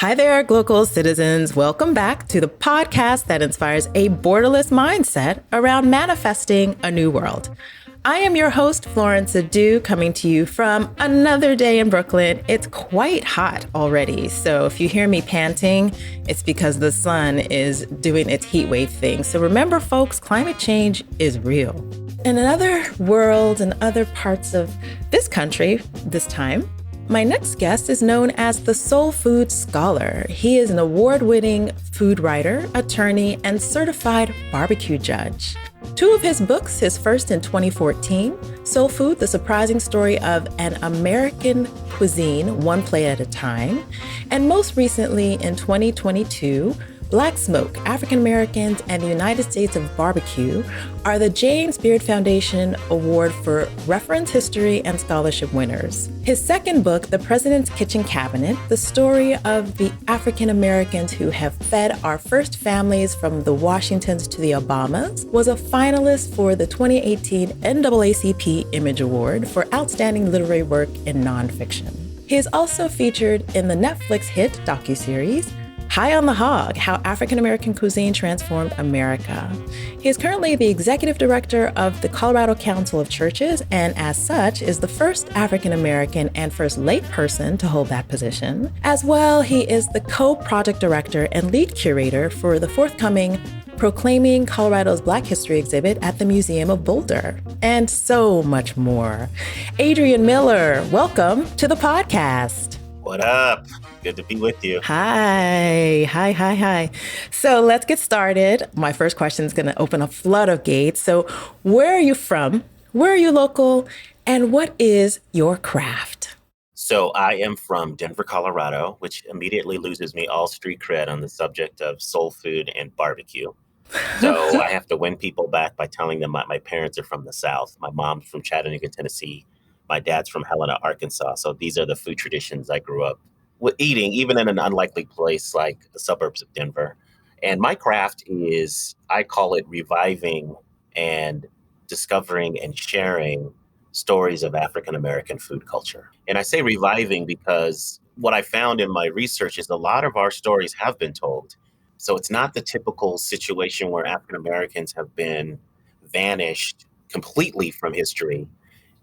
Hi there, Glocal citizens. Welcome back to the podcast that inspires a borderless mindset around manifesting a new world. I am your host, Florence Adu, coming to you from another day in Brooklyn. It's quite hot already, so if you hear me panting, it's because the sun is doing its heat wave thing. So remember, folks, climate change is real. In another world and other parts of this country, this time, my next guest is known as the Soul Food Scholar. He is an award-winning food writer, attorney, and certified barbecue judge. Two of his books, his first in 2014, Soul Food, The Surprising Story of an American Cuisine, One Plate at a Time, and most recently in 2022, Black Smoke, African Americans and the United States of Barbecue are the James Beard Foundation Award for Reference History and Scholarship winners. His second book, The President's Kitchen Cabinet, the story of the African Americans who have fed our first families from the Washingtons to the Obamas, was a finalist for the 2018 NAACP Image Award for Outstanding Literary Work in Nonfiction. He is also featured in the Netflix hit docuseries High on the Hog, How African American Cuisine Transformed America. He is currently the executive director of the Colorado Council of Churches, and as such is the first African American and first lay person to hold that position. As well, he is the co-project director and lead curator for the forthcoming Proclaiming Colorado's Black History exhibit at the Museum of Boulder, and so much more. Adrian Miller, welcome to the podcast. What up? Good to be with you. Hi. So let's get started. My first question is going to open a flood of gates. So where are you from? Where are you local? And what is your craft? So I am from Denver, Colorado, which immediately loses me all street cred on the subject of soul food and barbecue. So I have to win people back by telling them my parents are from the South. My mom's from Chattanooga, Tennessee. My dad's from Helena, Arkansas. So these are the food traditions I grew up with eating, even in an unlikely place like the suburbs of Denver. And my craft is, I call it reviving and discovering and sharing stories of African American food culture. And I say reviving because what I found in my research is a lot of our stories have been told. So it's not the typical situation where African Americans have been vanished completely from history.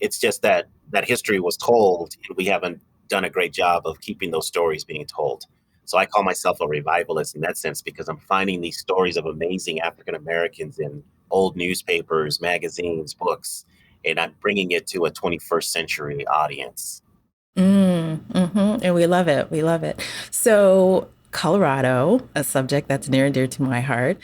It's just that history was told, and we haven't done a great job of keeping those stories being told. So I call myself a revivalist in that sense because I'm finding these stories of amazing African Americans in old newspapers, magazines, books, and I'm bringing it to a 21st century audience. And we love it. We love it. So Colorado, a subject that's near and dear to my heart.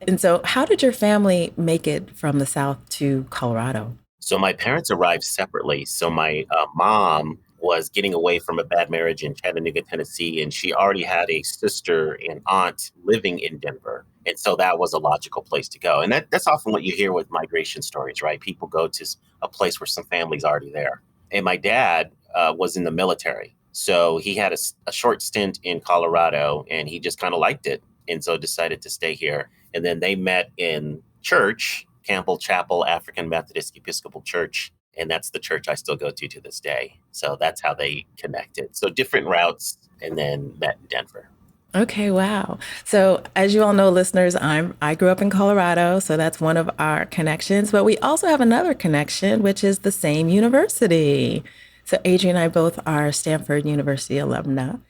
And so how did your family make it from the South to Colorado? So my parents arrived separately. So my mom was getting away from a bad marriage in Chattanooga, Tennessee, and she already had a sister and aunt living in Denver. And so that was a logical place to go. And that's often what you hear with migration stories, right? People go to a place where some family's already there. And my dad was in the military. So he had a short stint in Colorado, and he just kind of liked it. And so decided to stay here. And then they met in church, Campbell Chapel African Methodist Episcopal Church. And that's the church I still go to this day. So that's how they connected. So different routes, and then met in Denver. Okay, wow. So as you all know, listeners, I grew up in Colorado, so that's one of our connections. But we also have another connection, which is the same university. So Adrian and I both are Stanford University alumna.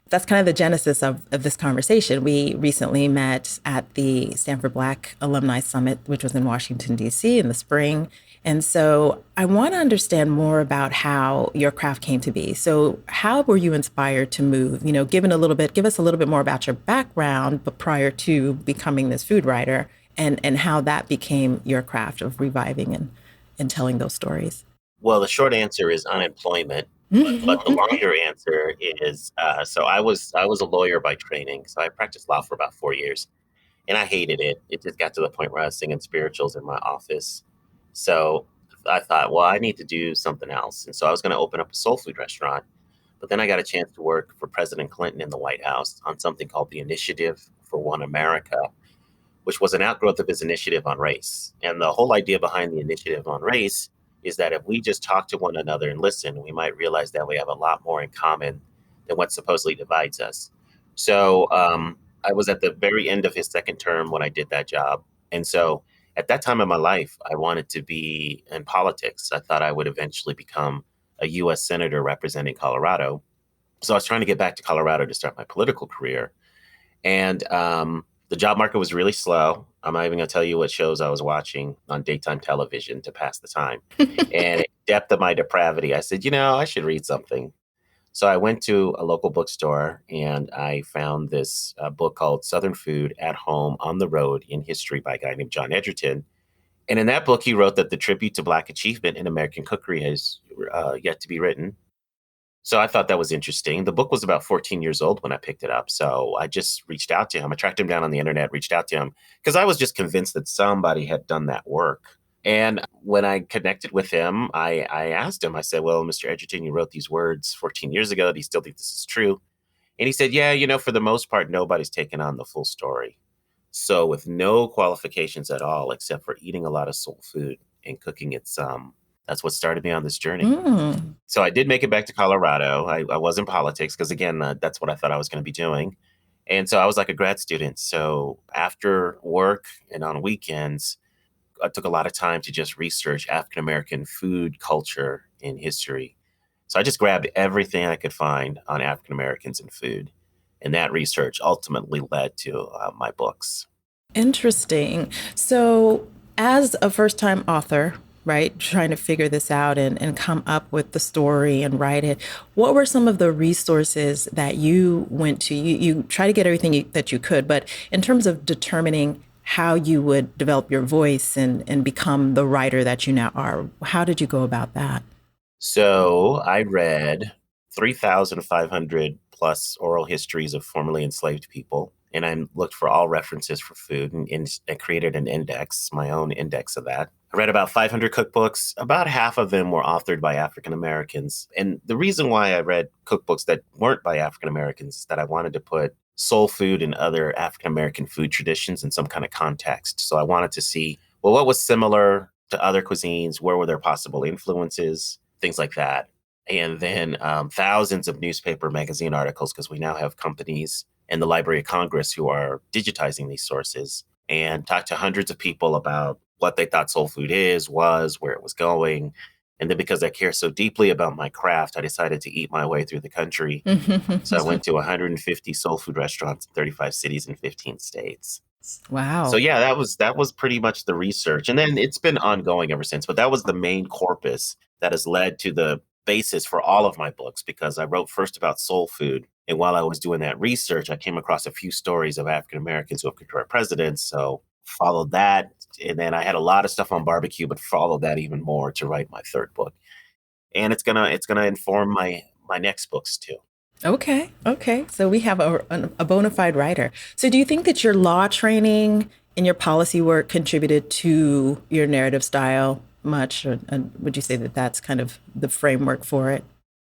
That's kind of the genesis of this conversation. We recently met at the Stanford Black Alumni Summit, which was in Washington, D.C. in the spring. And so I want to understand more about how your craft came to be. So how were you inspired to move? Give us a little bit more about your background, but prior to becoming this food writer, and how that became your craft of reviving and telling those stories. Well, the short answer is unemployment. But the longer answer is, so I was a lawyer by training. So I practiced law for about 4 years, and I hated it. It just got to the point where I was singing spirituals in my office. So I thought, well, I need to do something else. And so I was going to open up a soul food restaurant. But then I got a chance to work for President Clinton in the White House on something called the Initiative for One America, which was an outgrowth of his initiative on race. And the whole idea behind the initiative on race is that if we just talk to one another and listen, we might realize that we have a lot more in common than what supposedly divides us. So I was at the very end of his second term when I did that job. And so at that time in my life, I wanted to be in politics. I thought I would eventually become a US Senator representing Colorado. So I was trying to get back to Colorado to start my political career. And the job market was really slow. I'm not even going to tell you what shows I was watching on daytime television to pass the time. And at depth of my depravity, I said, I should read something. So I went to a local bookstore and I found this book called Southern Food at Home on the Road in History by a guy named John Edgerton. And in that book, he wrote that the tribute to Black achievement in American cookery has yet to be written. So I thought that was interesting. The book was about 14 years old when I picked it up. So I just reached out to him. I tracked him down on the internet, reached out to him because I was just convinced that somebody had done that work. And when I connected with him, I asked him, I said, well, Mr. Edgerton, you wrote these words 14 years ago. Do you still think this is true? And he said, yeah, for the most part, nobody's taken on the full story. So with no qualifications at all, except for eating a lot of soul food and cooking it some, that's what started me on this journey. Mm. So I did make it back to Colorado. I was in politics because, again, that's what I thought I was going to be doing. And so I was like a grad student. So after work and on weekends, I took a lot of time to just research African American food, culture, and history. So I just grabbed everything I could find on African Americans and food. And that research ultimately led to my books. Interesting. So, as a first time author, right, trying to figure this out and come up with the story and write it, what were some of the resources that you went to? You try to get everything that you could, but in terms of determining how you would develop your voice and become the writer that you now are, how did you go about that? So I read 3,500 plus oral histories of formerly enslaved people. And I looked for all references for food and created an index, my own index of that. I read about 500 cookbooks. About half of them were authored by African Americans. And the reason why I read cookbooks that weren't by African Americans is that I wanted to put soul food and other African American food traditions in some kind of context. So I wanted to see, well, what was similar to other cuisines? Where were there possible influences? Things like that. And then thousands of newspaper magazine articles, because we now have companies and the Library of Congress who are digitizing these sources, and talked to hundreds of people about what they thought soul food was, where it was going. And then because I care so deeply about my craft, I decided to eat my way through the country. So I went to 150 soul food restaurants in 35 cities in 15 states. So Wow. yeah, that was pretty much the research. And then it's been ongoing ever since, but that was the main corpus that has led to the basis for all of my books because I wrote first about soul food. And while I was doing that research, I came across a few stories of African Americans who have concurrent presidents. So followed that. And then I had a lot of stuff on barbecue, but followed that even more to write my third book. And it's gonna inform my next books too. Okay. Okay. So we have a bona fide writer. So do you think that your law training and your policy work contributed to your narrative style much? Or, and would you say that that's kind of the framework for it?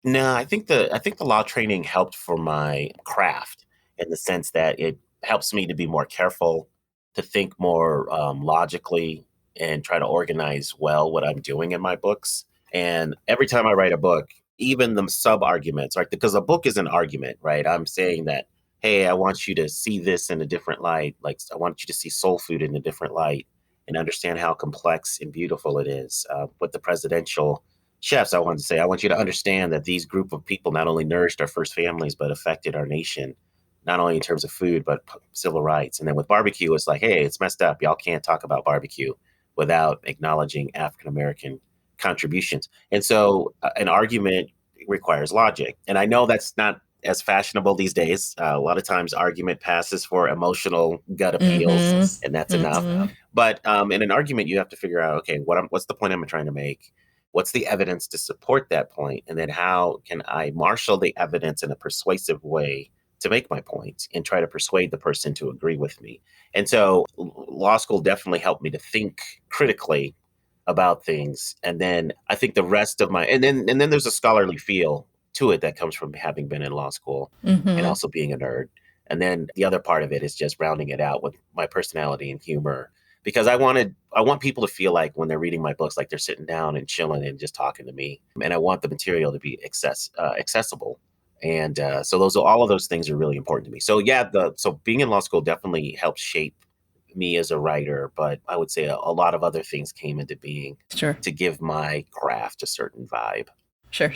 No, I think the law training helped for my craft in the sense that it helps me to be more careful, to think more logically, and try to organize well what I'm doing in my books. And every time I write a book, even the sub arguments, right? Because a book is an argument, right? I'm saying that, hey, I want you to see this in a different light. Like I want you to see soul food in a different light and understand how complex and beautiful it is. With the presidential chefs, I wanted to say, I want you to understand that these group of people not only nourished our first families, but affected our nation, not only in terms of food, but civil rights. And then with barbecue, it's like, hey, it's messed up. Y'all can't talk about barbecue without acknowledging African American contributions. And so an argument requires logic. And I know that's not as fashionable these days. A lot of times argument passes for emotional gut appeals, and that's enough. But in an argument, you have to figure out, okay, what's the point I'm trying to make? What's the evidence to support that point? And then how can I marshal the evidence in a persuasive way to make my point and try to persuade the person to agree with me? And so law school definitely helped me to think critically about things. And then I think the rest of my and then there's a scholarly feel to it that comes from having been in law school and Mm-hmm. also being a nerd. And then the other part of it is just rounding it out with my personality and humor because I want people to feel like when they're reading my books like they're sitting down and chilling and just talking to me. And I want the material to be accessible And so all of those things are really important to me. So yeah, so being in law school definitely helped shape me as a writer, but I would say a lot of other things came into being Sure. to give my craft a certain vibe. Sure.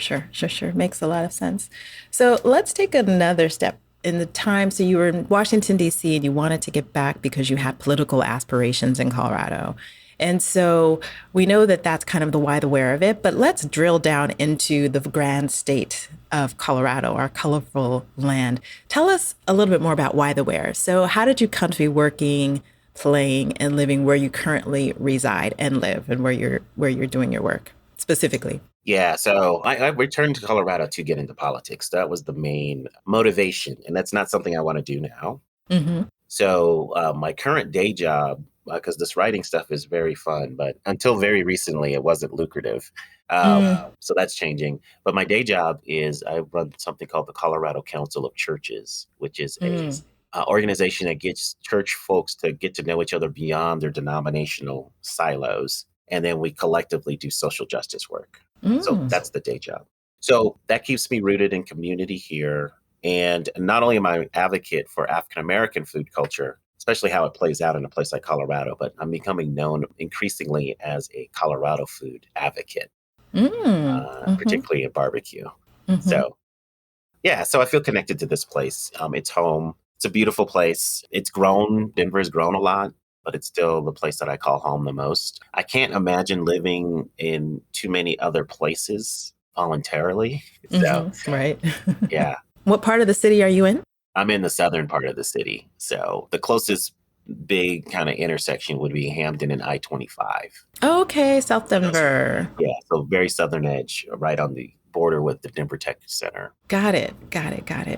Makes a lot of sense. So let's take another step in the time. So you were in Washington, D.C., and you wanted to get back because you had political aspirations in Colorado. And so we know that that's kind of the why, the where of it. But let's drill down into the grand state of Colorado, our colorful land. Tell us a little bit more about why, the where. So how did you come to be working, playing, and living where you currently reside and live, and where you're doing your work specifically? Yeah, so I returned to Colorado to get into politics. That was the main motivation, and that's not something I want to do now. Mm-hmm. So my current day job, because this writing stuff is very fun, but until very recently, it wasn't lucrative. So that's changing. But my day job is I run something called the Colorado Council of Churches, which is a organization that gets church folks to get to know each other beyond their denominational silos, and then we collectively do social justice work. So that's the day job. So that keeps me rooted in community here. And not only am I an advocate for African American food culture, especially how it plays out in a place like Colorado, but I'm becoming known increasingly as a Colorado food advocate, Mm-hmm. particularly in barbecue. Mm-hmm. So, yeah, so I feel connected to this place. It's home. It's a beautiful place. It's grown. Denver has grown a lot, but it's still the place that I call home the most. I can't imagine living in too many other places voluntarily. So, Mm-hmm. Right. yeah. What part of the city are you in? I'm in the southern part of the city. So the closest big kind of intersection would be Hamden and I-25. Okay, South Denver. Yeah, so very southern edge, right on the border with the Denver Tech Center. Got it.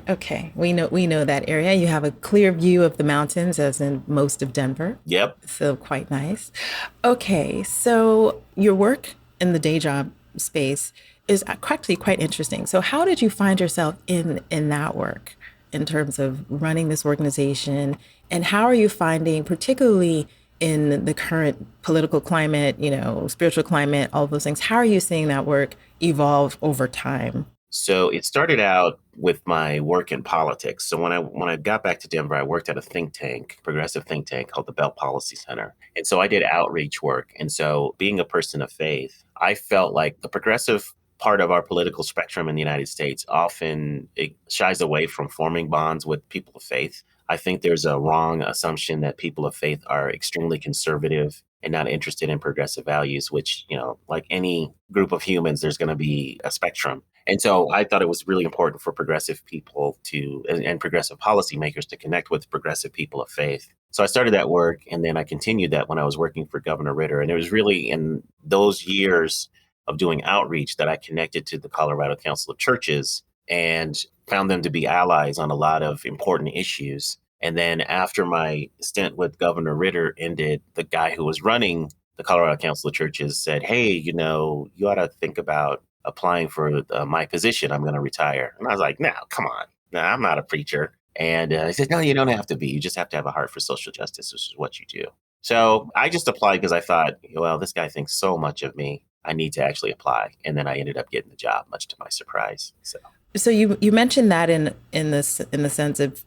Okay. We know that area. You have a clear view of the mountains as in most of Denver. Yep. So quite nice. Okay, so your work in the day job space is actually quite interesting. So how did you find yourself in that work in terms of running this organization, and how are you finding, particularly in the current political climate, spiritual climate, all of those things, how are you seeing that work evolve over time? So it started out with my work in politics. So when I got back to Denver, I worked at a think tank, progressive think tank called the Belt Policy Center. And so I did outreach work. And so being a person of faith, I felt like the progressive part of our political spectrum in the United States often it shies away from forming bonds with people of faith. I think there's a wrong assumption that people of faith are extremely conservative and not interested in progressive values, which, like any group of humans, there's going to be a spectrum. And so I thought it was really important for progressive people and progressive policymakers to connect with progressive people of faith. So I started that work, and then I continued that when I was working for Governor Ritter. And it was really in those years of doing outreach that I connected to the Colorado Council of Churches and found them to be allies on a lot of important issues. And then after my stint with Governor Ritter ended, the guy who was running the Colorado Council of Churches said, "Hey, you ought to think about applying for my position. I'm going to retire." And I was like, "No, come on. No, I'm not a preacher." And he said, "No, you don't have to be. You just have to have a heart for social justice, which is what you do." So I just applied because I thought, well, this guy thinks so much of me. I need to actually apply. And then I ended up getting the job, much to my surprise. So you mentioned that in the sense of,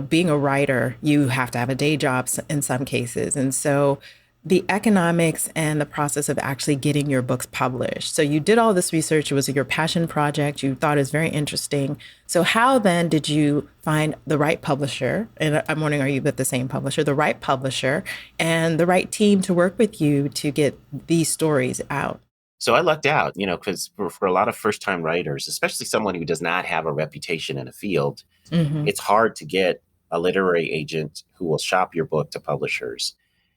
being a writer, you have to have a day job in some cases. And so the economics and the process of actually getting your books published. So you did all this research. It was your passion project. You thought it was very interesting. So how then did you find the right publisher? And I'm wondering, are you with the same publisher, the right publisher and the right team to work with you to get these stories out? So I lucked out, because for a lot of first-time writers, especially someone who does not have a reputation in a field, Mm-hmm. it's hard to get a literary agent who will shop your book to publishers.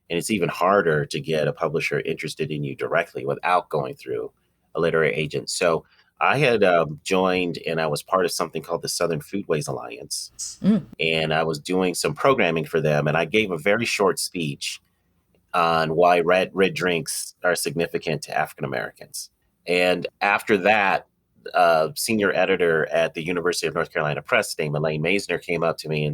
And it's even harder to get a publisher interested in you directly without going through a literary agent. So I had joined, and I was part of something called the Southern Foodways Alliance. Mm. And I was doing some programming for them. And I gave a very short speech on why red drinks are significant to African Americans. And after that, senior editor at the University of North Carolina Press named Elaine Maisner came up to me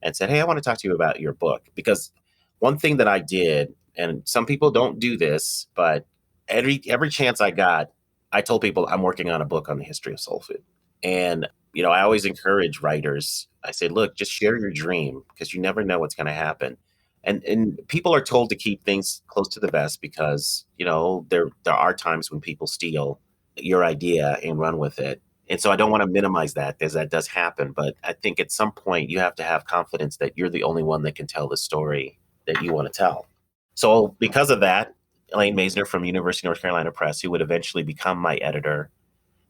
and said, "Hey, I want to talk to you about your book." Because one thing that I did, and some people don't do this, but every chance I got, I told people I'm working on a book on the history of soul food. And I always encourage writers. I say, look, just share your dream because you never know what's going to happen. And people are told to keep things close to the vest because, there are times when people steal your idea and run with it. And so I don't want to minimize that because that does happen. But I think at some point you have to have confidence that you're the only one that can tell the story that you want to tell. So because of that, Elaine Maisner from University of North Carolina Press, who would eventually become my editor,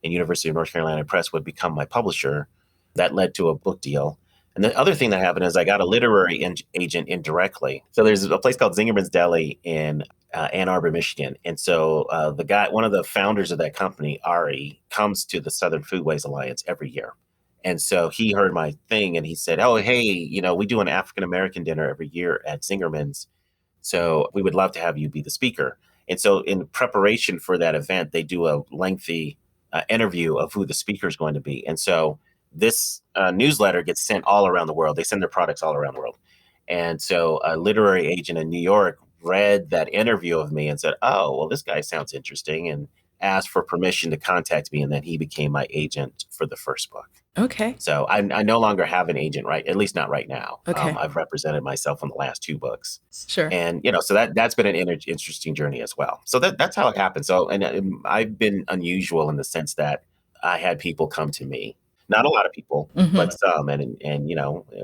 and University of North Carolina Press would become my publisher, that led to a book deal. And the other thing that happened is I got a literary agent indirectly. So there's a place called Zingerman's Deli in Ann Arbor, Michigan. And so one of the founders of that company, Ari, comes to the Southern Foodways Alliance every year. And so he heard my thing and he said, oh, hey, we do an African-American dinner every year at Zingerman's. So we would love to have you be the speaker. And so in preparation for that event, they do a lengthy interview of who the speaker is going to be. And so this newsletter gets sent all around the world. They send their products all around the world. And so a literary agent in New York read that interview of me and said, oh, well, this guy sounds interesting, and asked for permission to contact me. And then he became my agent for the first book. Okay. So I no longer have an agent, right? At least not right now. Okay. I've represented myself on the last 2 books. Sure. And, so that's been an interesting journey as well. So that's how it happened. So, and I've been unusual in the sense that I had people come to me, not a lot of people, but some, and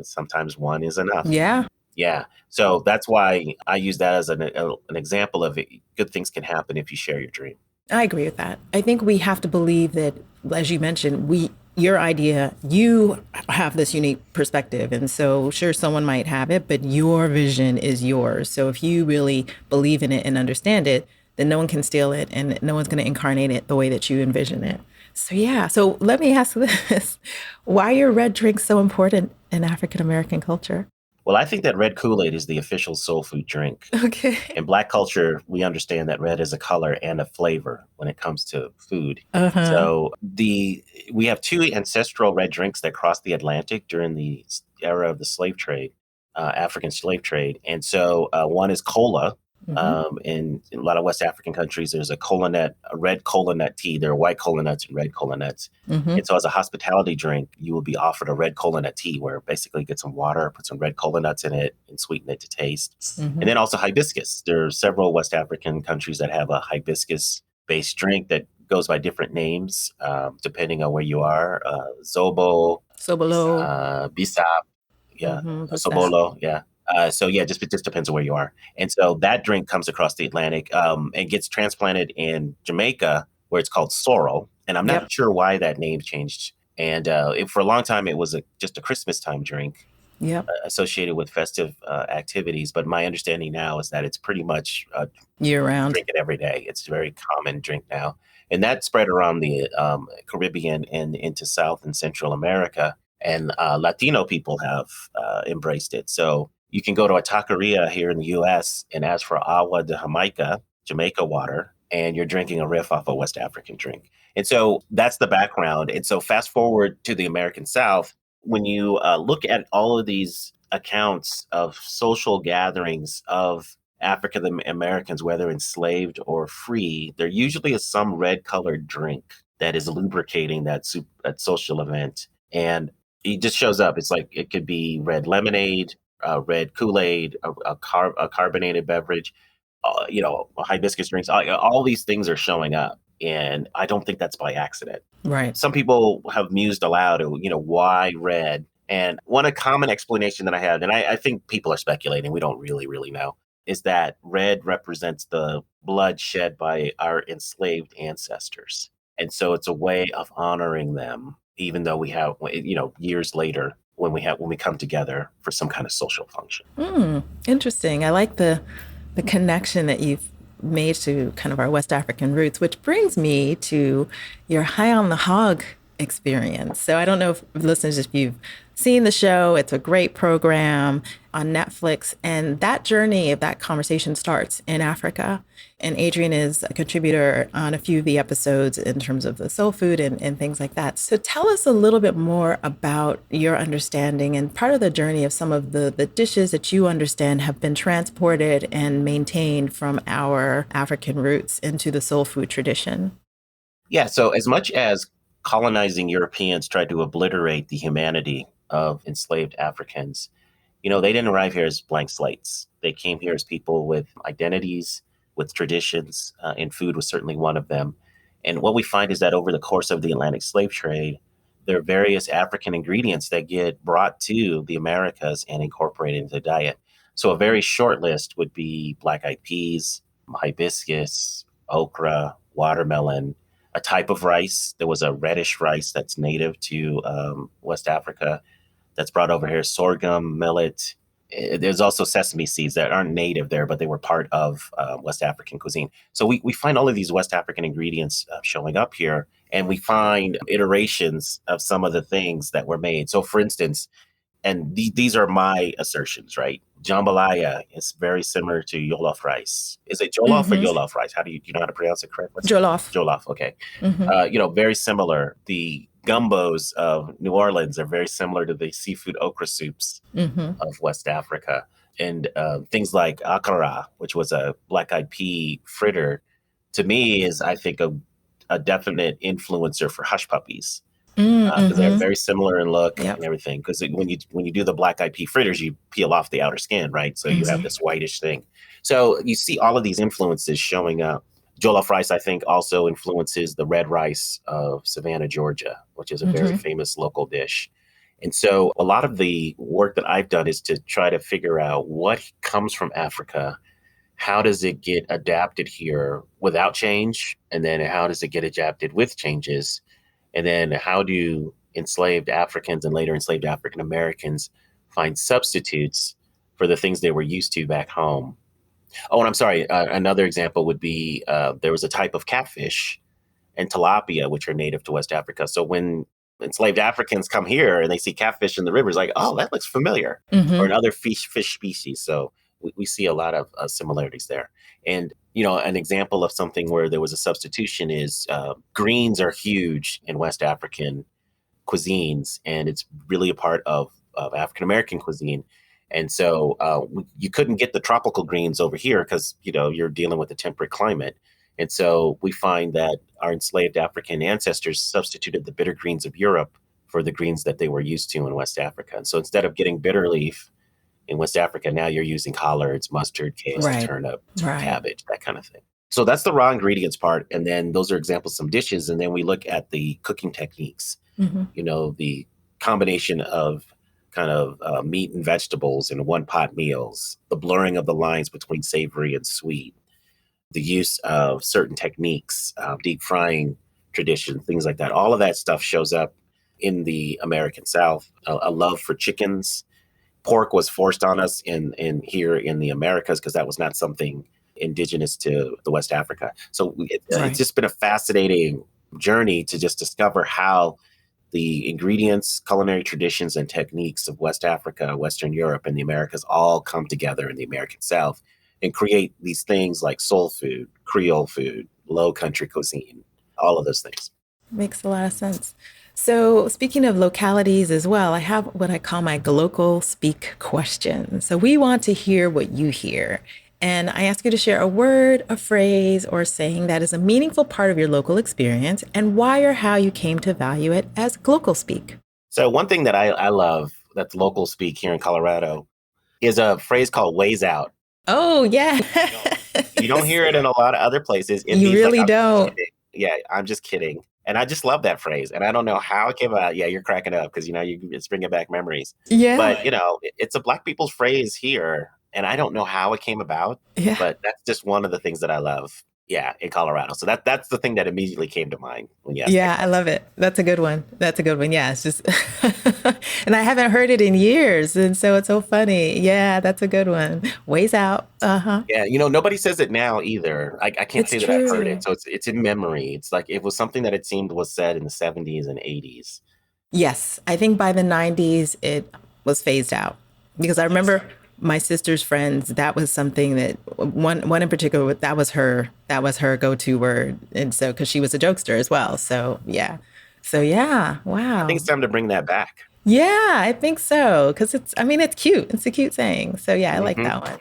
sometimes one is enough. Yeah. Yeah. So that's why I use that as an example of good things can happen if you share your dream. I agree with that. I think we have to believe that, as you mentioned, your idea, you have this unique perspective. And so sure, someone might have it, but your vision is yours. So if you really believe in it and understand it, then no one can steal it and no one's going to incarnate it the way that you envision it. So yeah. So let me ask this. Why are red drinks so important in African American culture? Well, I think that red Kool-Aid is the official soul food drink. Okay. In Black culture, we understand that red is a color and a flavor when it comes to food. So we have 2 ancestral red drinks that crossed the Atlantic during the era of the slave trade, African slave trade. And so one is cola. In a lot of West African countries, there's a red cola nut tea. There are white cola nuts and red cola nuts. And so as a hospitality drink, you will be offered a red cola nut tea where basically get some water, put some red cola nuts in it and sweeten it to taste. And then also hibiscus. There are several West African countries that have a hibiscus-based drink that goes by different names depending on where you are. Zobo, Sobolo, Bisap, Sobolo, yeah. It just depends on where you are. And so that drink comes across the Atlantic and gets transplanted in Jamaica, where it's called sorrel. And I'm not sure why that name changed. And for a long time, it was just a Christmas time drink associated with festive activities. But my understanding now is that it's pretty much year-round. Drink it every day. It's a very common drink now. And that spread around the Caribbean and into South and Central America. And Latino people have embraced it. So you can go to a taqueria here in the U.S. and ask for agua de Jamaica water, and you're drinking a riff off a West African drink. And so that's the background. And so fast forward to the American South, when you look at all of these accounts of social gatherings of African Americans, whether enslaved or free, there usually is some red-colored drink that is lubricating that social event. And it just shows up. It's like it could be red lemonade, red Kool-Aid, a carbonated beverage, hibiscus drinks. All these things are showing up, and I don't think that's by accident. Right. Some people have mused aloud, why red? And one common explanation that I had, and I think people are speculating, we don't really know, is that red represents the blood shed by our enslaved ancestors. And so it's a way of honoring them, even though we have, years later, when we come together for some kind of social function. Interesting. I like the connection that you've made to kind of our West African roots, which brings me to your High on the Hog experience. So I don't know if listeners, if you've seen the show, it's a great program on Netflix. And that journey of that conversation starts in Africa. And Adrian is a contributor on a few of the episodes in terms of the soul food and things like that. So tell us a little bit more about your understanding and part of the journey of some of the dishes that you understand have been transported and maintained from our African roots into the soul food tradition. Yeah. So as much as colonizing Europeans tried to obliterate the humanity of enslaved Africans, they didn't arrive here as blank slates. They came here as people with identities, with traditions, and food was certainly one of them. And what we find is that over the course of the Atlantic slave trade, there are various African ingredients that get brought to the Americas and incorporated into the diet. So a very short list would be black-eyed peas, hibiscus, okra, watermelon, a type of rice. There was a reddish rice that's native to West Africa that's brought over here, sorghum, millet. There's also sesame seeds that aren't native there, but they were part of West African cuisine. So we find all of these West African ingredients showing up here, and we find iterations of some of the things that were made. So for instance, and these are my assertions, right? Jambalaya is very similar to Jollof rice. Is it Jollof or Jollof rice? Do you know how to pronounce it correctly? Jollof. Jollof, okay. Very similar. The gumbos of New Orleans are very similar to the seafood okra soups of West Africa. And things like akara, which was a black-eyed pea fritter, to me is, I think, a definite influencer for hush puppies. Because they're very similar in look and everything. Because when you do the black-eyed pea fritters, you peel off the outer skin, right? So you have this whitish thing. So you see all of these influences showing up. Jollof rice, I think, also influences the red rice of Savannah, Georgia, which is a very famous local dish. And so a lot of the work that I've done is to try to figure out what comes from Africa, how does it get adapted here without change, and then how does it get adapted with changes, and then how do enslaved Africans and later enslaved African Americans find substitutes for the things they were used to back home. Oh, and I'm sorry. Another example would be there was a type of catfish and tilapia, which are native to West Africa. So when enslaved Africans come here and they see catfish in the rivers, like, oh, that looks familiar, or another fish species. So we see a lot of similarities there. And, an example of something where there was a substitution is greens are huge in West African cuisines, and it's really a part of African-American cuisine. And so you couldn't get the tropical greens over here because, you're dealing with a temperate climate. And so we find that our enslaved African ancestors substituted the bitter greens of Europe for the greens that they were used to in West Africa. And so instead of getting bitter leaf in West Africa, now you're using collards, mustard, kale, turnip, cabbage, that kind of thing. So that's the raw ingredients part. And then those are examples of some dishes. And then we look at the cooking techniques, the combination of kind of meat and vegetables in one-pot meals, the blurring of the lines between savory and sweet, the use of certain techniques, deep frying tradition, things like that. All of that stuff shows up in the American South. A love for chickens. Pork was forced on us in here in the Americas because that was not something indigenous to the West Africa. So it's just been a fascinating journey to just discover how the ingredients, culinary traditions, and techniques of West Africa, Western Europe, and the Americas all come together in the American South and create these things like soul food, Creole food, low country cuisine, all of those things. Makes a lot of sense. So speaking of localities as well, I have what I call my Glocal Speak question. So we want to hear what you hear. And I ask you to share a word, a phrase, or a saying that is a meaningful part of your local experience and why or how you came to value it as Glocal Speak. So one thing that I love that's local speak here in Colorado is a phrase called ways out. Oh, yeah. You don't hear it in a lot of other places. You really don't. Yeah, I'm just kidding. And I just love that phrase. And I don't know how it came about. Yeah, you're cracking up because, it's bringing back memories. Yeah. But, it's a Black people's phrase here. And I don't know how it came about, but that's just one of the things that I love. Yeah, in Colorado. So that's the thing that immediately came to mind when you asked. Yeah, I love it. That's a good one. Yeah, it's just, and I haven't heard it in years. And so it's so funny. Yeah, that's a good one. Ways out. Uh-huh. Yeah, nobody says it now either. I can't say that I've heard it. So it's in memory. It's like it was something that it seemed was said in the 70s and 80s. Yes, I think by the 90s it was phased out because I remember my sister's friends, that was something that one in particular, that was her go-to word. And so, cause she was a jokester as well. So yeah. Wow. I think it's time to bring that back. Yeah, I think so. Cause it's cute. It's a cute saying. So yeah, I like that one.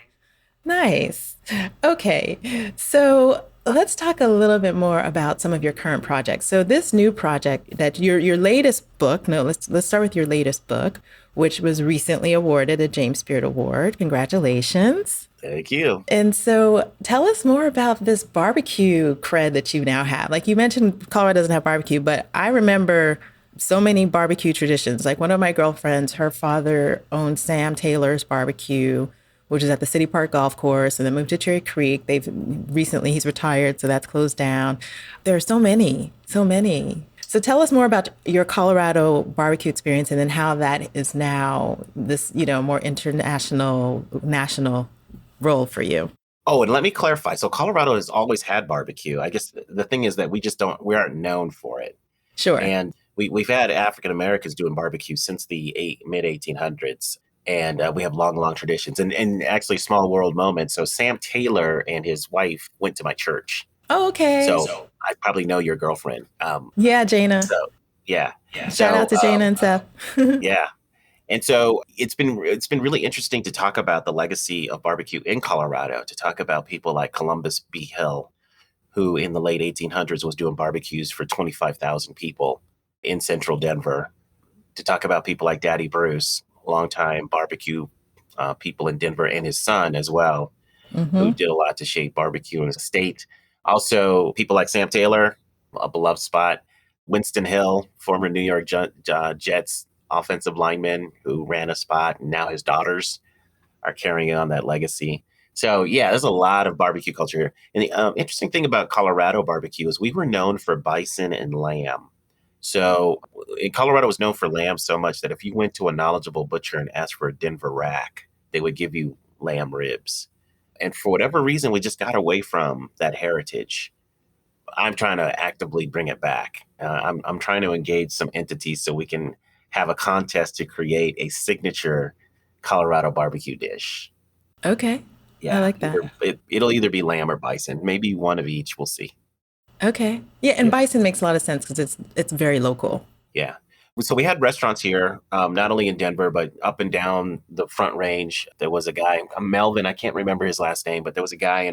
Nice. Okay. So let's talk a little bit more about some of your current projects. So this new project that your latest book, no, let's start with your latest book, which was recently awarded a James Beard Award. Congratulations. Thank you. And so tell us more about this barbecue cred that you now have. Like you mentioned, Colorado doesn't have barbecue, but I remember so many barbecue traditions. Like one of my girlfriends, her father owned Sam Taylor's Barbecue, which is at the City Park Golf Course, and then moved to Cherry Creek. He's retired, so that's closed down. There are so many, so many. So tell us more about your Colorado barbecue experience and then how that is now this, more international, national role for you. Oh, and let me clarify. So Colorado has always had barbecue. I guess the thing is that we aren't known for it. Sure. And we've had African Americans doing barbecue since the mid 1800s. And we have long, long traditions and actually small world moments. So Sam Taylor and his wife went to my church. Oh, okay. So I probably know your girlfriend. Yeah, Jana. So yeah. Shout out to Jana and Seth. Yeah. And so it's been really interesting to talk about the legacy of barbecue in Colorado, to talk about people like Columbus B. Hill, who in the late 1800s was doing barbecues for 25,000 people in central Denver, to talk about people like Daddy Bruce, longtime barbecue people in Denver, and his son as well, who did a lot to shape barbecue in the state. Also, people like Sam Taylor, a beloved spot, Winston Hill, former New York Jets offensive lineman who ran a spot, and now his daughters are carrying on that legacy. So yeah, there's a lot of barbecue culture here. And the interesting thing about Colorado barbecue is we were known for bison and lamb. So in Colorado was known for lamb so much that if you went to a knowledgeable butcher and asked for a Denver rack, they would give you lamb ribs. And for whatever reason, we just got away from that heritage. I'm trying to actively bring it back. I'm trying to engage some entities so we can have a contest to create a signature Colorado barbecue dish. Okay. Yeah, I like that. It'll either be lamb or bison, maybe one of each. We'll see. Okay. Yeah, and bison makes a lot of sense because it's very local. Yeah. So we had restaurants here, not only in Denver, but up and down the Front Range. There was a guy, Melvin, I can't remember his last name, but there was a guy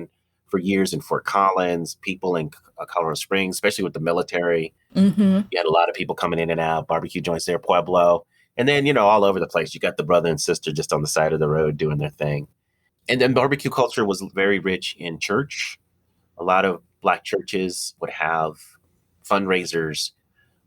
for years in Fort Collins, people in Colorado Springs, especially with the military. Mm-hmm. You had a lot of people coming in and out, barbecue joints there, Pueblo. And then, all over the place. You got the brother and sister just on the side of the road doing their thing. And then barbecue culture was very rich in church. A lot of Black churches would have fundraisers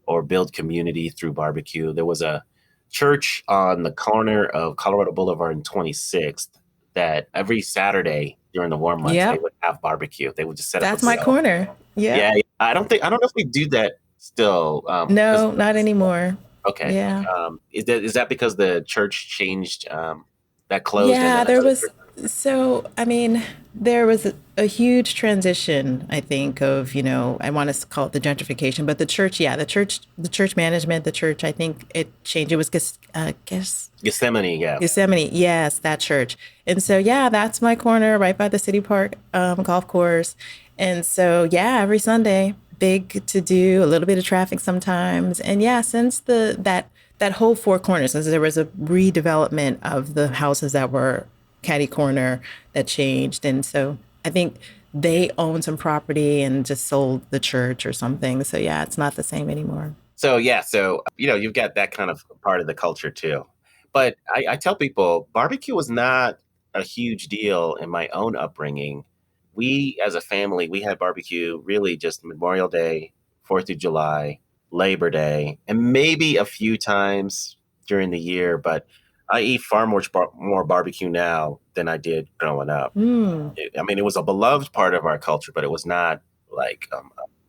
or build community through barbecue. There was a church on the corner of Colorado Boulevard and 26th that every Saturday during the warm months, They would have barbecue. They would just set up. That's my corner. Yeah. Yeah. I don't know if we do that still. No, not anymore. Okay. Yeah. Is that because the church changed, that closed? Yeah, there was. So, I mean, there was a huge transition, I think, of, I want to call it the gentrification, but the church management, the church, I think it changed. It was, Gethsemane, yeah. Gethsemane, yes, that church. And so, yeah, that's my corner right by the City Park golf course. And so, yeah, every Sunday, big to do, a little bit of traffic sometimes. And yeah, since that whole Four Corners, since there was a redevelopment of the houses that were catty corner that changed. And so I think they own some property and just sold the church or something. So yeah, it's not the same anymore. So yeah, you've got that kind of part of the culture too. But I tell people barbecue was not a huge deal in my own upbringing. We as a family, we had barbecue really just Memorial Day, 4th of July, Labor Day, and maybe a few times during the year, but I eat far more barbecue now than I did growing up. I mean, it was a beloved part of our culture, but it was not like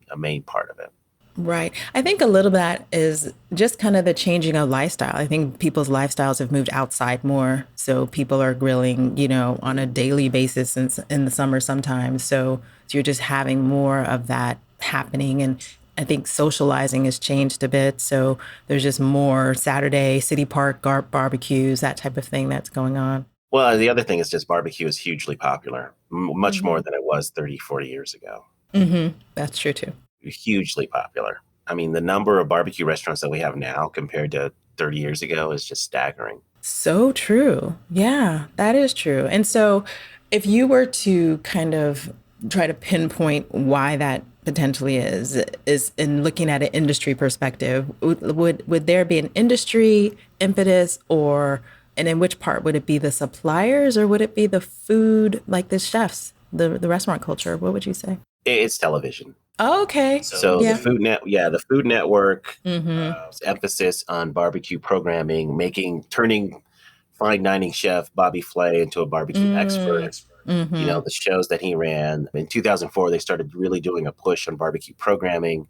a main part of it. Right. I think a little of that is just kind of the changing of lifestyle. I think people's lifestyles have moved outside more. So people are grilling, on a daily basis in the summer sometimes. So you're just having more of that happening. And I think socializing has changed a bit. So there's just more Saturday City Park barbecues, that type of thing that's going on. Well, the other thing is just barbecue is hugely popular, much more than it was 30, 40 years ago. Mm-hmm. That's true, too. Hugely popular. I mean, the number of barbecue restaurants that we have now compared to 30 years ago is just staggering. So true. Yeah, that is true. And so if you were to kind of try to pinpoint why that potentially is in looking at an industry perspective. Would there be an industry impetus, or and in which part would it be the suppliers, or would it be the food, like the chefs, the restaurant culture? What would you say? It's television. Oh, okay. So Yeah. the Food Network Mm-hmm. emphasis on barbecue programming, turning fine dining chef Bobby Flay into a barbecue expert. Mm-hmm. The shows that he ran in 2004, they started really doing a push on barbecue programming,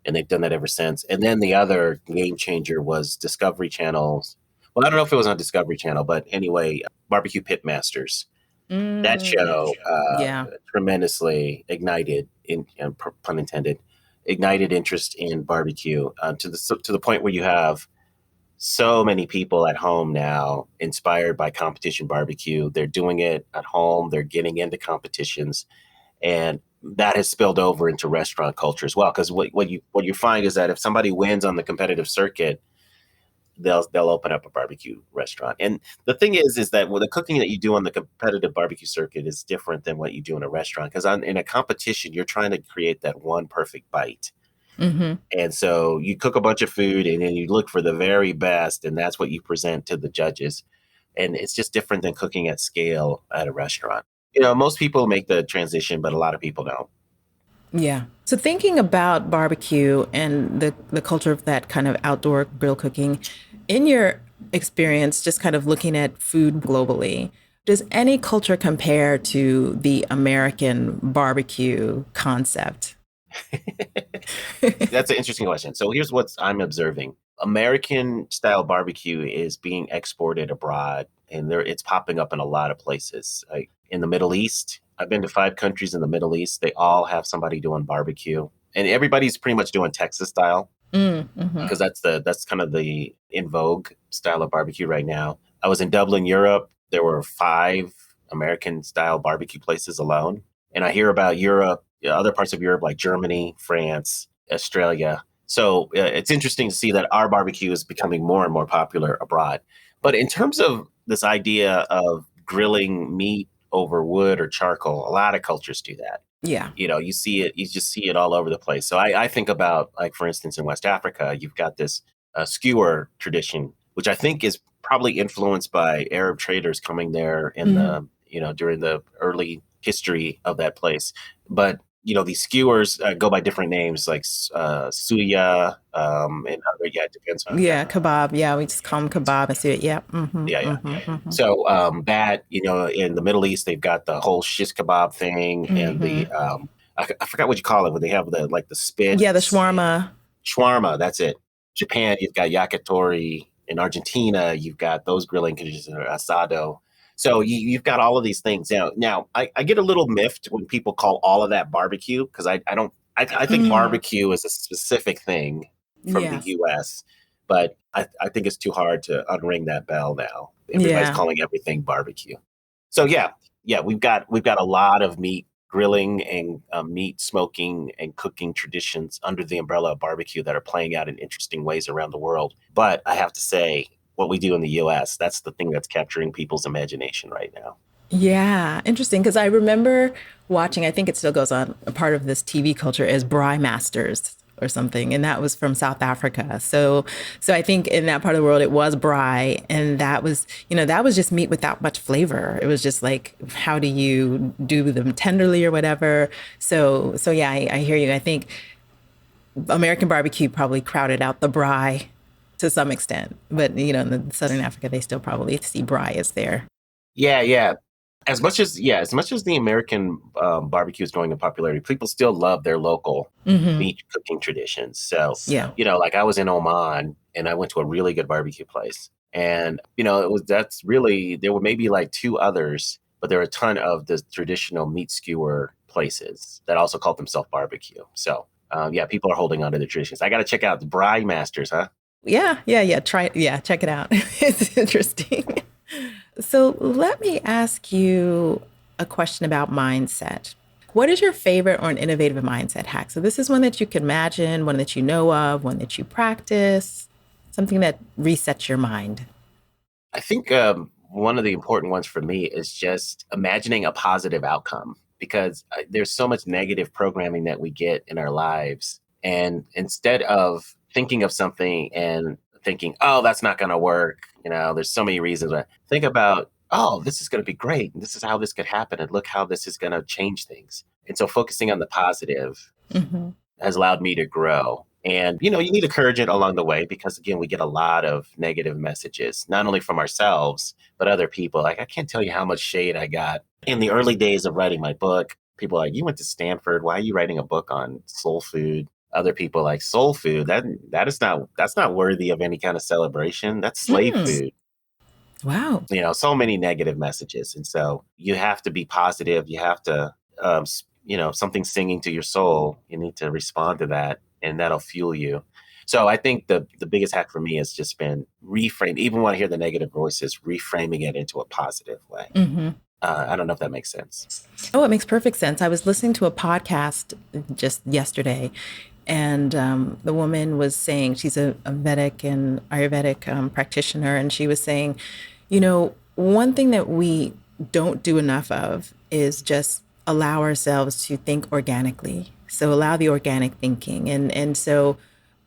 and they've done that ever since. And then the other game changer was Discovery Channel's. Well, I don't know if it was on Discovery Channel, but anyway, Barbecue Pitmasters. That show Yeah. tremendously ignited, pun intended, ignited interest in barbecue to the point where you have so many people at home now inspired by competition barbecue. They're doing it at home. They're getting into competitions, and that has spilled over into restaurant culture as well. Because what you find is that if somebody wins on the competitive circuit, they'll open up a barbecue restaurant. And the thing is that the cooking that you do on the competitive barbecue circuit is different than what you do in a restaurant. Because in a competition, you're trying to create that one perfect bite. Mm-hmm. And so you cook a bunch of food and then you look for the very best, and that's what you present to the judges. And it's just different than cooking at scale at a restaurant. Most people make the transition, but a lot of people don't. Yeah. So thinking about barbecue and the culture of that kind of outdoor grill cooking, in your experience, just kind of looking at food globally, does any culture compare to the American barbecue concept? That's an interesting question. So here's what I'm observing. American style barbecue is being exported abroad, and it's popping up in a lot of places. Like in the Middle East, I've been to 5 countries in the Middle East. They all have somebody doing barbecue, and everybody's pretty much doing Texas style Mm-hmm. because that's kind of the in vogue style of barbecue right now. I was in Dublin, Europe. There were 5 American style barbecue places alone, and I hear about Europe, other parts of Europe like Germany, France, Australia. So it's interesting to see that our barbecue is becoming more and more popular abroad. But in terms of this idea of grilling meat over wood or charcoal, a lot of cultures do that. Yeah. You just see it all over the place. So I think about, like, for instance, in West Africa, you've got this skewer tradition, which I think is probably influenced by Arab traders coming there in during the early history of that place. But these skewers go by different names, like suya, and other. Yeah, it depends on. Yeah, kebab. Yeah, we just call them kebab and see it. Yeah. Mm-hmm, Yeah, yeah. mm-hmm, mm-hmm. So that in the Middle East, they've got the whole shish kebab thing, and the Mm-hmm. I forgot what you call it, when they have the spit. Yeah, the shawarma. Shawarma, that's it. Japan, you've got yakitori. In Argentina, you've got those grilling conditions, or asado. So you've got all of these things. Now I get a little miffed when people call all of that barbecue, because I don't. I think barbecue is a specific thing from the Yes. U.S., but I think it's too hard to unring that bell now. Everybody's Yeah. calling everything barbecue. So yeah, we've got a lot of meat grilling and meat smoking and cooking traditions under the umbrella of barbecue that are playing out in interesting ways around the world. But I have to say, what we do in the U.S., that's the thing that's capturing people's imagination right now. Yeah, interesting. Because I remember watching, I think it still goes on, a part of this TV culture is Braai Masters or something, and that was from South Africa. So I think in that part of the world it was braai, and that was just meat without much flavor. It was just like, how do you do them tenderly or whatever. So yeah, I hear you. I think American barbecue probably crowded out the braai to some extent, but in the Southern Africa they still probably see braai as there. Yeah, yeah. As much as the American barbecue is growing in popularity, people still love their local Hmm. meat cooking traditions. So, Yeah. like, I was in Oman and I went to a really good barbecue place, and that's really, there were maybe like 2 others, but there were a ton of the traditional meat skewer places that also called themselves barbecue. So, yeah, people are holding on to the traditions. I got to check out the Braai Masters, huh? Yeah, yeah, yeah. Try it. Yeah, check it out. It's interesting. So let me ask you a question about mindset. What is your favorite or an innovative mindset hack? So this is one that you can imagine, one that you know of, one that you practice, something that resets your mind. I think one of the important ones for me is just imagining a positive outcome. because there's so much negative programming that we get in our lives. And instead of thinking of something and thinking, oh, that's not going to work, there's so many reasons. Think about, oh, this is going to be great. And this is how this could happen. And look how this is going to change things. And so focusing on the positive Mm-hmm. has allowed me to grow. And, you need to encourage it along the way because, again, we get a lot of negative messages, not only from ourselves, but other people. Like, I can't tell you how much shade I got in the early days of writing my book. People are like, you went to Stanford. Why are you writing a book on soul food? Other people like soul food. That's not worthy of any kind of celebration. That's slave food. Wow. So many negative messages. And so you have to be positive. You have to, something singing to your soul. You need to respond to that, and that'll fuel you. So I think the biggest hack for me has just been reframe. Even when I hear the negative voices, reframing it into a positive way. Mm-hmm. I don't know if that makes sense. Oh, it makes perfect sense. I was listening to a podcast just yesterday, and the woman was saying she's a Vedic and Ayurvedic practitioner, and she was saying, one thing that we don't do enough of is just allow ourselves to think organically. So allow the organic thinking, and so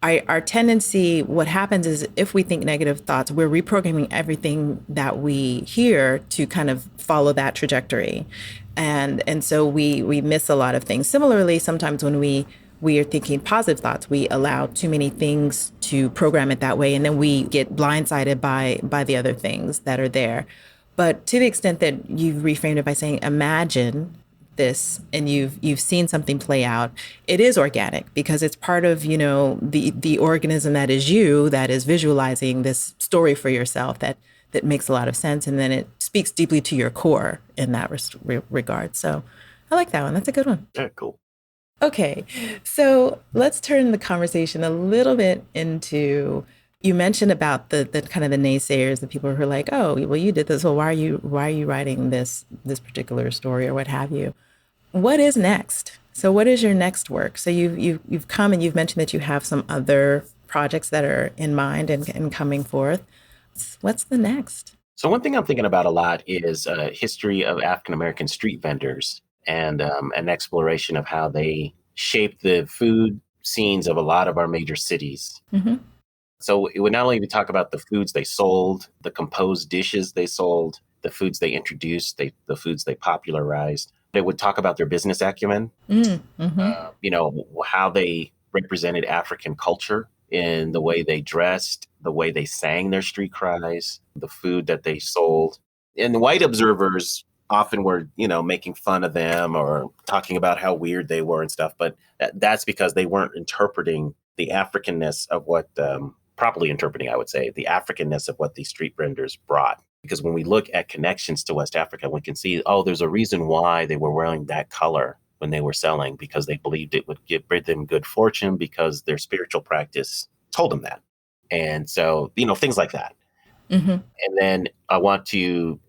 our tendency, what happens is if we think negative thoughts, we're reprogramming everything that we hear to kind of follow that trajectory. And so we miss a lot of things. Similarly, sometimes when we are thinking positive thoughts, we allow too many things to program it that way. And then we get blindsided by the other things that are there. But to the extent that you've reframed it by saying, imagine this, and you've seen something play out, it is organic because it's part of the organism that is you, that is visualizing this story for yourself that makes a lot of sense, and then it speaks deeply to your core in that regard. So I like that one. That's a good one. Yeah, cool. Okay, so let's turn the conversation a little bit into, you mentioned about the kind of the naysayers, the people who are like, oh, well, you did this. Well, why are you writing this particular story or what have you? What is next? So what is your next work? So you've come and you've mentioned that you have some other projects that are in mind and coming forth. What's the next? So one thing I'm thinking about a lot is history of African American street vendors and an exploration of how they shaped the food scenes of a lot of our major cities. Mm-hmm. So it would not only talk about the foods they sold, the composed dishes they sold, the foods they introduced, the foods they popularized. It would talk about their business acumen, how they represented African culture in the way they dressed, the way they sang their street cries, the food that they sold. And the white observers often were, making fun of them or talking about how weird they were and stuff. But that's because they weren't interpreting the Africanness of what, properly interpreting, I would say, the Africanness of what these street vendors brought. Because when we look at connections to West Africa, we can see, oh, there's a reason why they were wearing that color when they were selling, because they believed it would bring them good fortune because their spiritual practice told them that. And so, things like that. Mm-hmm. And then I want to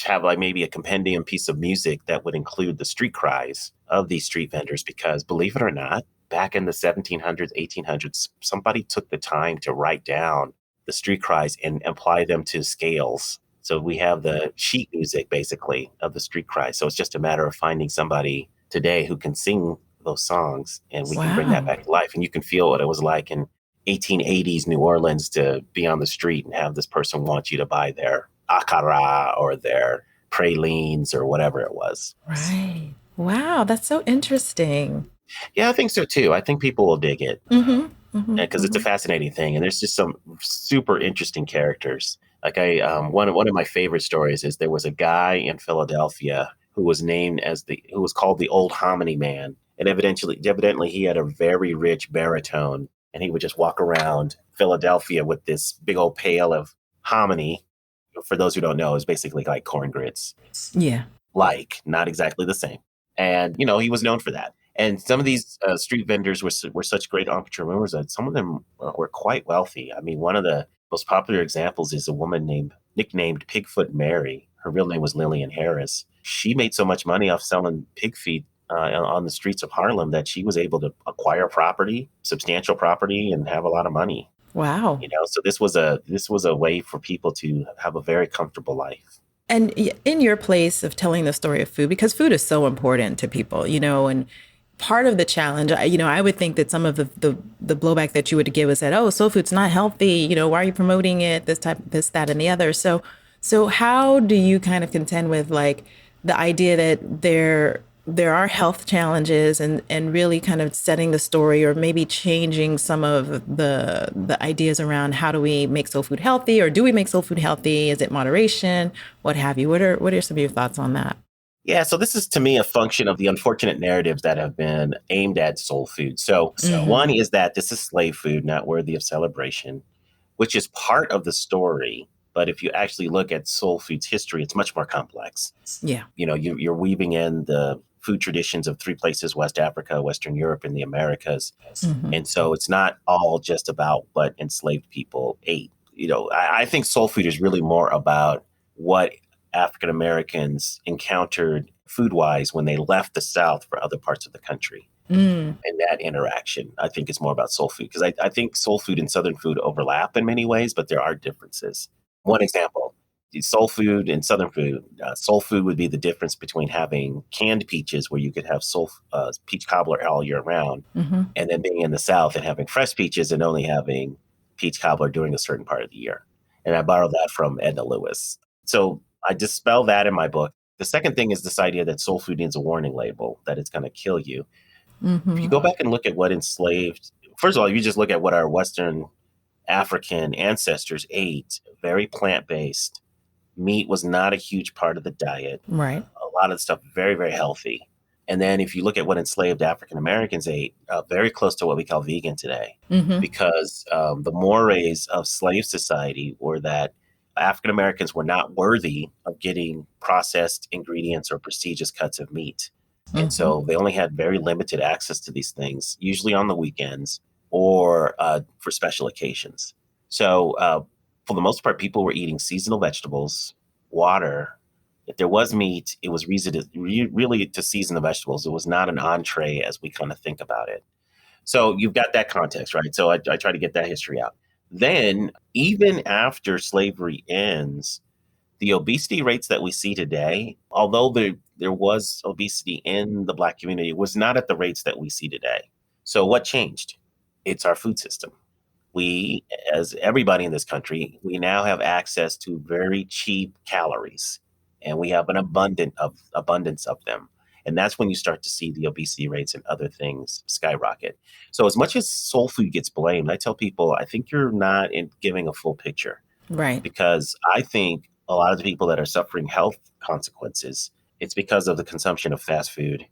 have like maybe a compendium piece of music that would include the street cries of these street vendors, because believe it or not, back in the 1700s, 1800s, somebody took the time to write down the street cries and apply them to scales. So we have the sheet music, basically, of the street cries. So it's just a matter of finding somebody today who can sing those songs, and we can bring that back to life. And you can feel what it was like in 1880s New Orleans to be on the street and have this person want you to buy their akara or their pralines or whatever it was. Right. Wow, that's so interesting. Yeah, I think so too. I think people will dig it. Mm-hmm. Mm-hmm. Because it's a fascinating thing, and there's just some super interesting characters. Like one of my favorite stories is there was a guy in Philadelphia who was who was called the Old Hominy Man, and evidently he had a very rich baritone, and he would just walk around Philadelphia with this big old pail of hominy. For those who don't know, is basically like corn grits. Yeah, not exactly the same, and he was known for that. And some of these street vendors were such great entrepreneurs that some of them were quite wealthy. I mean, one of the most popular examples is a woman nicknamed Pigfoot Mary. Her real name was Lillian Harris. She made so much money off selling pig feet on the streets of Harlem that she was able to acquire substantial property, and have a lot of money. Wow. So this was a way for people to have a very comfortable life. And in your place of telling the story of food, because food is so important to people, and part of the challenge, I would think that some of the blowback that you would give is that, oh, soul food's not healthy. Why are you promoting it? This, that, and the other. So how do you kind of contend with like the idea that there are health challenges and really kind of setting the story or maybe changing some of the ideas around how do we make soul food healthy, or do we make soul food healthy? Is it moderation? What have you? What are some of your thoughts on that? Yeah, so this is to me a function of the unfortunate narratives that have been aimed at soul food. So, one is that this is slave food, not worthy of celebration, which is part of the story. But if you actually look at soul food's history, it's much more complex. Yeah. You're weaving in the food traditions of three places: West Africa, Western Europe, and the Americas. And so it's not all just about what enslaved people ate. I think soul food is really more about what African Americans encountered food wise when they left the South for other parts of the country. Mm. And that interaction, I think, is more about soul food, because I think soul food and Southern food overlap in many ways, but there are differences. One example: the soul food and Southern food. Soul food would be the difference between having canned peaches, where you could have peach cobbler all year round, and then being in the South and having fresh peaches and only having peach cobbler during a certain part of the year. And I borrowed that from Edna Lewis. So I dispel that in my book. The second thing is this idea that soul food needs a warning label, that it's going to kill you. If you go back and look at what enslaved, first of all, you just look at what our Western African ancestors ate, very plant-based. Meat was not a huge part of the diet. Right. A lot of the stuff very, very healthy. And then if you look at what enslaved African Americans ate, very close to what we call vegan today, because the mores of slave society were that African Americans were not worthy of getting processed ingredients or prestigious cuts of meat. And so they only had very limited access to these things, usually on the weekends or for special occasions. So for the most part, people were eating seasonal vegetables, water. If there was meat, it was really to season the vegetables. It was not an entree as we kind of think about it. So you've got that context, right? So I try to get that history out. Then, even after slavery ends, the obesity rates that we see today, although there was obesity in the Black community, was not at the rates that we see today. So what changed? It's our food system. We, as everybody in this country, we now have access to very cheap calories, and we have an abundance of them. And that's when you start to see the obesity rates and other things skyrocket. So as much as soul food gets blamed, I tell people, I think you're not giving a full picture, Right. because I think a lot of the people that are suffering health consequences, it's because of the consumption of fast food,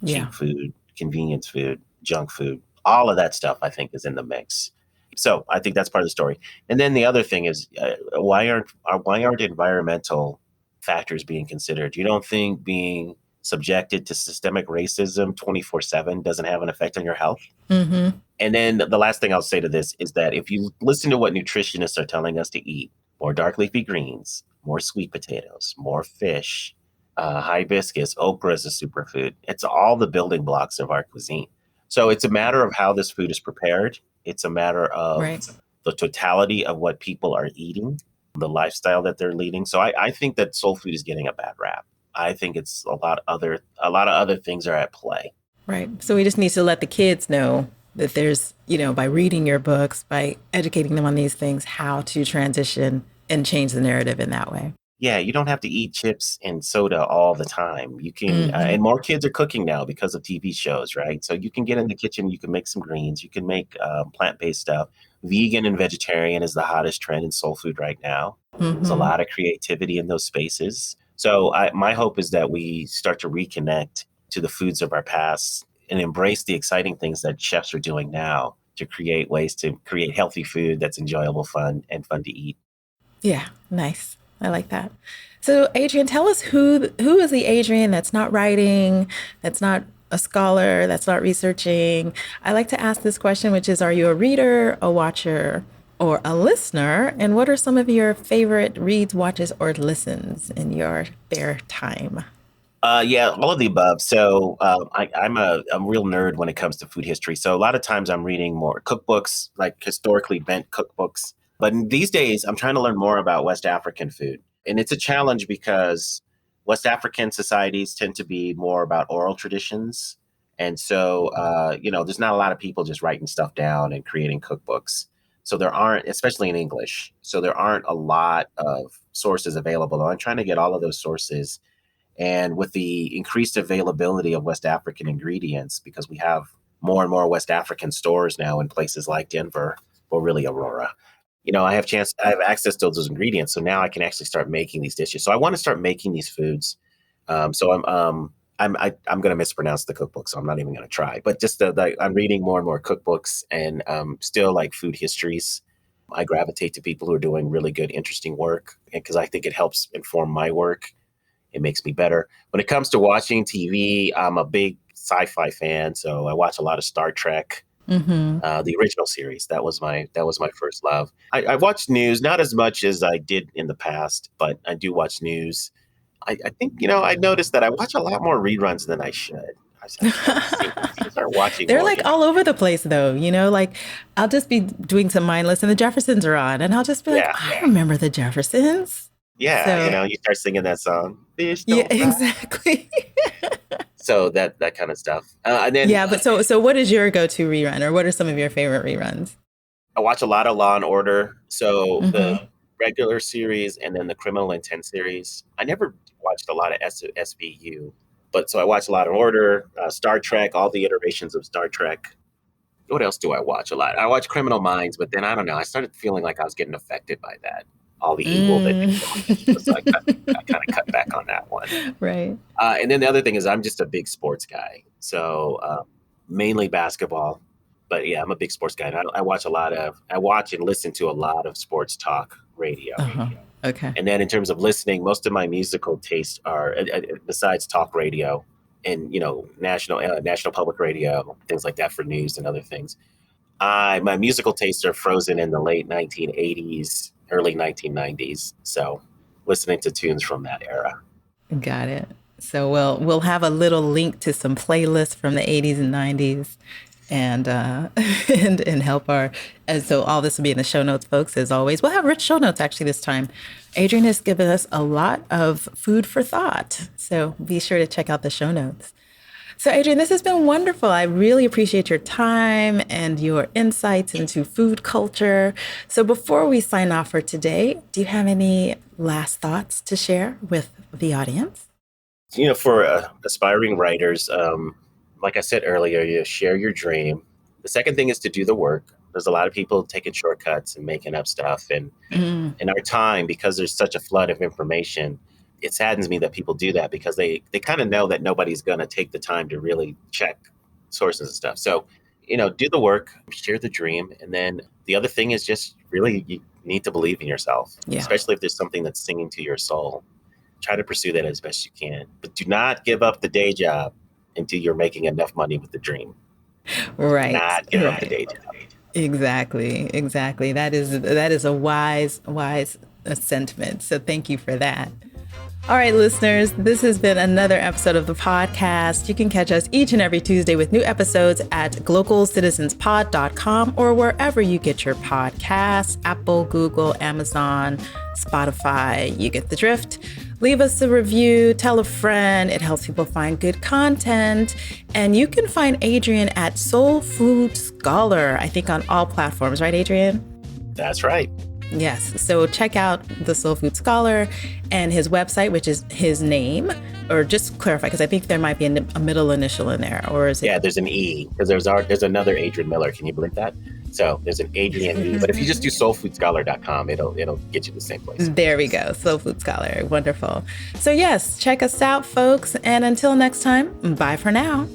Yeah. cheap food, convenience food, junk food. All of that stuff, I think, is in the mix. So I think that's part of the story. And then the other thing is, why aren't environmental factors being considered? You don't think being subjected to systemic racism 24/7 doesn't have an effect on your health? And then the last thing I'll say to this is that if you listen to what nutritionists are telling us to eat: more dark leafy greens, more sweet potatoes, more fish, hibiscus, okra is a superfood. It's all the building blocks of our cuisine. So it's a matter of how this food is prepared. It's a matter of Right. the totality of what people are eating, the lifestyle that they're leading. So I think that soul food is getting a bad rap. I think it's a lot of other things are at play. Right. So we just need to let the kids know that there's, by reading your books, by educating them on these things, how to transition and change the narrative in that way. Yeah, you don't have to eat chips and soda all the time. You can, and more kids are cooking now because of TV shows, right? So you can get in the kitchen, you can make some greens, you can make plant-based stuff. Vegan and vegetarian is the hottest trend in soul food right now. There's a lot of creativity in those spaces. So my hope is that we start to reconnect to the foods of our past and embrace the exciting things that chefs are doing now to create ways to create healthy food that's enjoyable, fun, and fun to eat. Yeah, nice. I like that. So, Adrian, tell us who is the Adrian that's not writing, that's not a scholar, that's not researching. I like to ask this question, which is, are you a reader, a watcher, or a listener? And what are some of your favorite reads, watches, or listens in your spare time? Yeah, all of the above. So I'm a real nerd when it comes to food history. So a lot of times I'm reading more cookbooks, like historically bent cookbooks. But these days, I'm trying to learn more about West African food. And it's a challenge because West African societies tend to be more about oral traditions. And so, there's not a lot of people just writing stuff down and creating cookbooks. So there aren't, especially in English, so there aren't a lot of sources available. I'm trying to get all of those sources. And with the increased availability of West African ingredients, because we have more and more West African stores now in places like Denver, or really Aurora, I have access to those ingredients. So now I can actually start making these dishes. So I want to start making these foods. So I'm going to mispronounce the cookbook, so I'm not even going to try. But just I'm reading more and more cookbooks, and still like food histories. I gravitate to people who are doing really good, interesting work, because I think it helps inform my work. It makes me better. When it comes to watching TV, I'm a big sci-fi fan, so I watch a lot of Star Trek. The original series. That was my first love. I watch news, not as much as I did in the past, but I do watch news. I think, I noticed that I watch a lot more reruns than I should. I start watching They're more. like all over the place, though. Like I'll just be doing some mindless and the Jeffersons are on, and I'll just be like, I remember the Jeffersons. Yeah, so, you start singing that song. Fish don't yeah, exactly. So that kind of stuff. And then, but so what is your go-to rerun, or what are some of your favorite reruns? I watch a lot of Law and Order. So the regular series and then the Criminal Intent series. I never watched a lot of SVU, but so I watch a lot of Order, Star Trek, all the iterations of Star Trek. What else do I watch a lot? I watch Criminal Minds, but then I don't know. I started feeling like I was getting affected by that. All the evil that so I kind of cut back on that one. Right. And then the other thing is I'm just a big sports guy. So mainly basketball. But yeah, I'm a big sports guy. I watch and listen to a lot of sports talk radio. Okay. And then in terms of listening, most of my musical tastes are, besides talk radio and, national public radio, things like that for news and other things. My musical tastes are frozen in the late 1980s, early 1990s. So listening to tunes from that era. Got it. So we'll have a little link to some playlists from the 80s and 90s and help and so all this will be in the show notes, folks, as always. We'll have rich show notes actually this time. Adrian has given us a lot of food for thought. So be sure to check out the show notes. So, Adrian, this has been wonderful. I really appreciate your time and your insights into food culture. So before we sign off for today, do you have any last thoughts to share with the audience? For aspiring writers, like I said earlier, you share your dream. The second thing is to do the work. There's a lot of people taking shortcuts and making up stuff. And in our time, because there's such a flood of information, it saddens me that people do that because they kind of know that nobody's going to take the time to really check sources and stuff. So, do the work, share the dream. And then the other thing is just really, you need to believe in yourself, especially if there's something that's singing to your soul. Try to pursue that as best you can, but do not give up the day job until you're making enough money with the dream. Right. Do not give up the day job. Exactly. That is a wise sentiment. So thank you for that. All right, listeners, this has been another episode of the podcast. You can catch us each and every Tuesday with new episodes at glocalcitizenspod.com or wherever you get your podcasts, Apple, Google, Amazon, Spotify. You get the drift. Leave us a review, tell a friend. It helps people find good content. And you can find Adrian at Soul Food Scholar, I think on all platforms, right, Adrian? That's right. Yes. So check out the Soul Food Scholar and his website, which is his name, or just clarify, because I think there might be a middle initial in there, or is it? Yeah, there's an E, because there's another Adrian Miller. Can you believe that? So there's an Adrian E, but if you just do soulfoodscholar.com, it'll get you to the same place. There we go. Soul Food Scholar. Wonderful. So yes, check us out, folks. And until next time, bye for now.